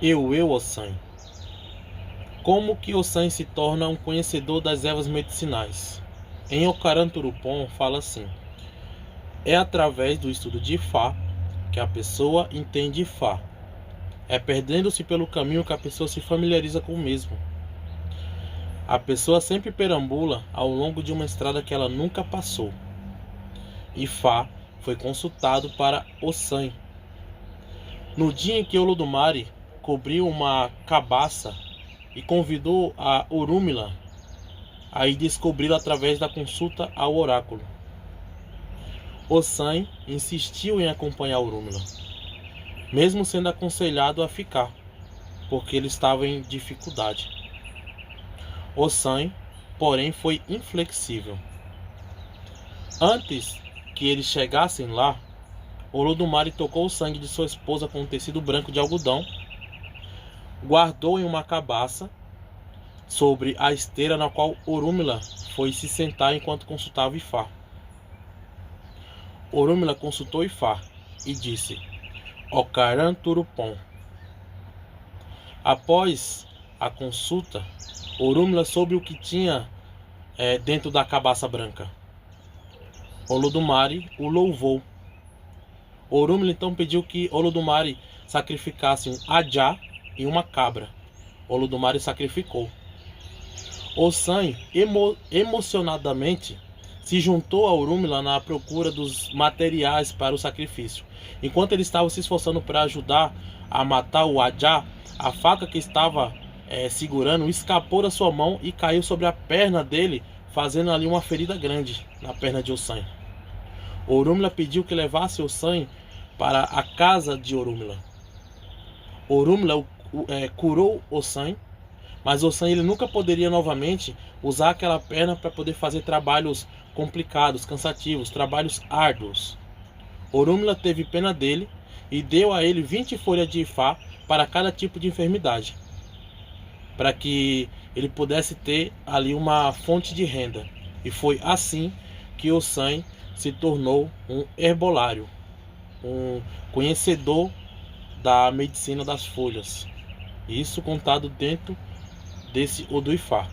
Ossan. Como que Ossan se torna um conhecedor das ervas medicinais? Em Ocaran Turupom fala assim: é através do estudo de Ifá que a pessoa entende Ifá. É perdendo-se pelo caminho que a pessoa se familiariza com o mesmo. A pessoa sempre perambula ao longo de uma estrada que ela nunca passou. Ifá foi consultado para Ossan. No dia em que Olodumare cobriu uma cabaça e convidou a Orúmila a ir descobri-lo através da consulta ao oráculo. Ossan insistiu em acompanhar Orúmila, mesmo sendo aconselhado a ficar, porque ele estava em dificuldade. Ossan, porém, foi inflexível. Antes que eles chegassem lá, Olodumare tocou o sangue de sua esposa com um tecido branco de algodão, guardou em uma cabaça sobre a esteira na qual Orúmila foi se sentar enquanto consultava Ifá. Orúmila consultou Ifá e disse: Ocaran Turupom. Após a consulta, Orúmila soube o que tinha dentro da cabaça branca. Olodumare o louvou. Orúmila então pediu que Olodumare sacrificasse um ajá e uma cabra. Olodumare sacrificou. Ossan, emocionadamente, se juntou a Orúmila na procura dos materiais para o sacrifício. Enquanto ele estava se esforçando para ajudar a matar o ajá, a faca que estava segurando escapou da sua mão e caiu sobre a perna dele, fazendo ali uma ferida grande na perna de Ossan. Orúmila pediu que levasse Ossan para a casa de Orúmila. Orúmila curou Ossan, mas Ossan ele nunca poderia novamente usar aquela perna para poder fazer trabalhos complicados, cansativos, trabalhos árduos. Orúmila teve pena dele e deu a ele 20 folhas de Ifá para cada tipo de enfermidade, para que ele pudesse ter ali uma fonte de renda. E foi assim que Ossan se tornou um herbolário, um conhecedor da medicina das folhas. Isso contado dentro desse Odu Ifá.